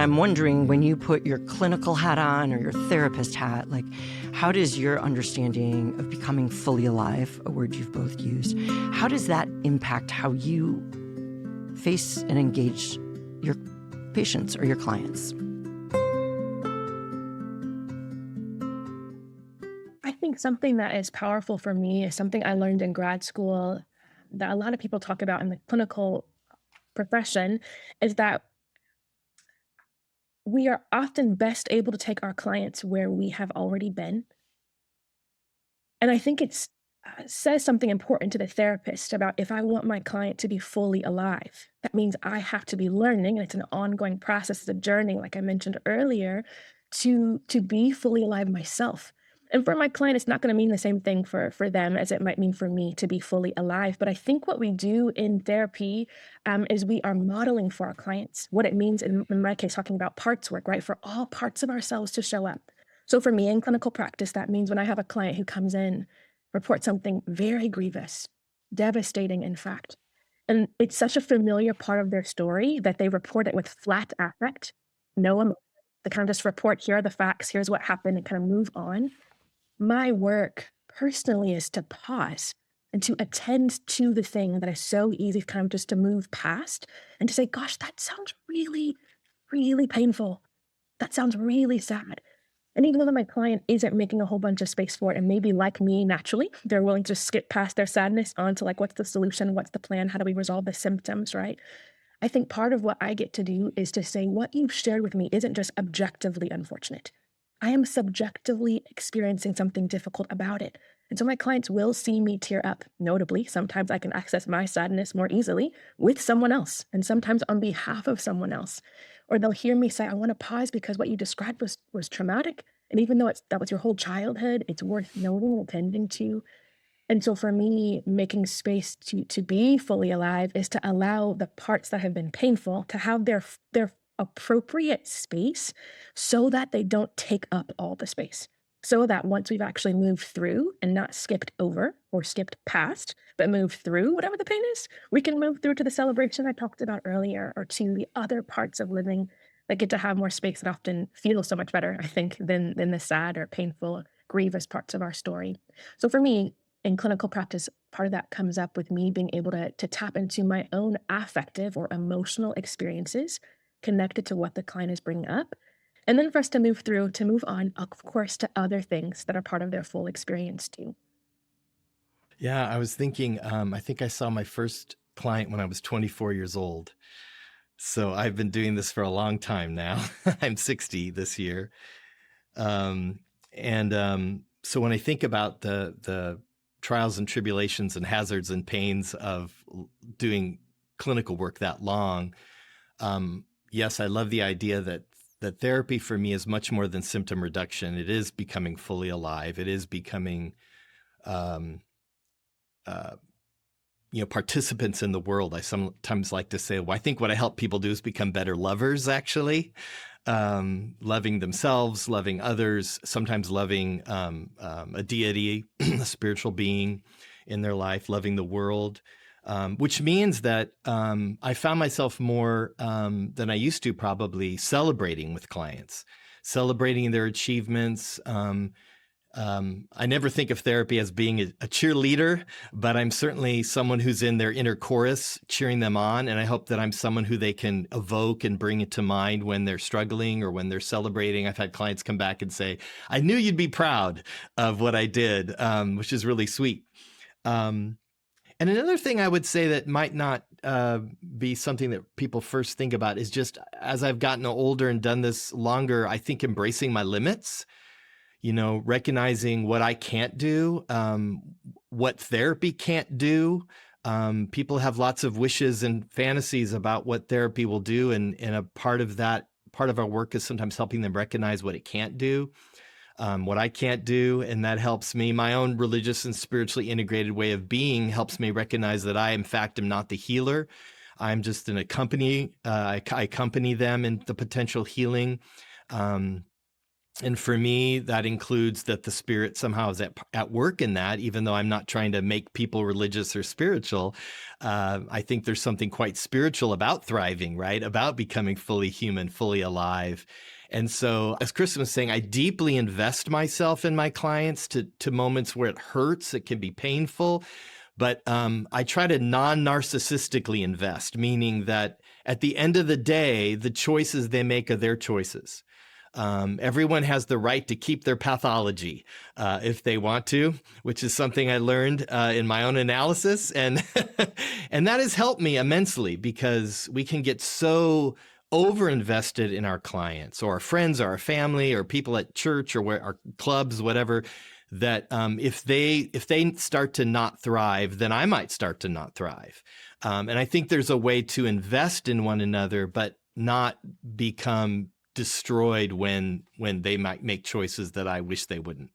I'm wondering, when you put your clinical hat on or your therapist hat, like, how does your understanding of becoming fully alive, a word you've both used, how does that impact how you face and engage your patients or your clients? I think something that is powerful for me is something I learned in grad school that a lot of people talk about in the clinical profession, is that we are often best able to take our clients where we have already been. And I think it's says something important to the therapist about, if I want my client to be fully alive, that means I have to be learning, and it's an ongoing process, it's a journey, like I mentioned earlier, to be fully alive myself. And for my client, it's not going to mean the same thing for them as it might mean for me to be fully alive. But I think what we do in therapy is we are modeling for our clients what it means, in my case, talking about parts work, right? For all parts of ourselves to show up. So for me in clinical practice, that means when I have a client who comes in, reports something very grievous, devastating, in fact, and it's such a familiar part of their story that they report it with flat affect, no emotion. They kind of just report, here are the facts, here's what happened, and kind of move on. My work personally is to pause and to attend to the thing that is so easy kind of just to move past, and to say, gosh, that sounds really, really painful. That sounds really sad. And even though my client isn't making a whole bunch of space for it, and maybe like me naturally, they're willing to skip past their sadness onto like, what's the solution? What's the plan? How do we resolve the symptoms, right? I think part of what I get to do is to say, what you've shared with me isn't just objectively unfortunate. I am subjectively experiencing something difficult about it. And so my clients will see me tear up. Notably, sometimes I can access my sadness more easily with someone else, and sometimes on behalf of someone else. Or they'll hear me say, I want to pause because what you described was traumatic. And even though that was your whole childhood, it's worth noting and attending to. And so for me, making space to be fully alive is to allow the parts that have been painful to have their appropriate space, so that they don't take up all the space. So that once we've actually moved through and not skipped over or skipped past, but moved through whatever the pain is, we can move through to the celebration I talked about earlier, or to the other parts of living that get to have more space, that often feel so much better, I think, than the sad or painful, grievous parts of our story. So for me, in clinical practice, part of that comes up with me being able to tap into my own affective or emotional experiences connected to what the client is bringing up. And then for us to move on, of course, to other things that are part of their full experience too. Yeah, I was thinking, I think I saw my first client when I was 24 years old. So I've been doing this for a long time now. I'm 60 this year. So when I think about the trials and tribulations and hazards and pains of doing clinical work that long, yes, I love the idea that therapy for me is much more than symptom reduction. It is becoming fully alive. It is becoming, participants in the world. I sometimes like to say, well, I think what I help people do is become better lovers, actually. Loving themselves, loving others, sometimes loving a deity, a spiritual being in their life, loving the world. Which means that I found myself more than I used to, probably celebrating with clients, celebrating their achievements. I never think of therapy as being a cheerleader, but I'm certainly someone who's in their inner chorus, cheering them on. And I hope that I'm someone who they can evoke and bring it to mind when they're struggling or when they're celebrating. I've had clients come back and say, I knew you'd be proud of what I did, which is really sweet. And another thing I would say that might not be something that people first think about is just, as I've gotten older and done this longer, I think embracing my limits, recognizing what I can't do, what therapy can't do. People have lots of wishes and fantasies about what therapy will do. And a part of our work is sometimes helping them recognize what it can't do. What I can't do, and that helps me. My own religious and spiritually integrated way of being helps me recognize that I, in fact, am not the healer. I'm just an accompany. I accompany them in the potential healing. And for me, that includes that the Spirit somehow is at work in that, even though I'm not trying to make people religious or spiritual. I think there's something quite spiritual about thriving, right? About becoming fully human, fully alive. And so, as Christin was saying, I deeply invest myself in my clients to moments where it hurts, it can be painful. But I try to non-narcissistically invest, meaning that at the end of the day, the choices they make are their choices. Everyone has the right to keep their pathology if they want to, which is something I learned in my own analysis. And, and that has helped me immensely, because we can get so overinvested in our clients or our friends or our family or people at church or where our clubs, whatever, that if they start to not thrive, then I might start to not thrive. And I think there's a way to invest in one another, but not become destroyed when they might make choices that I wish they wouldn't.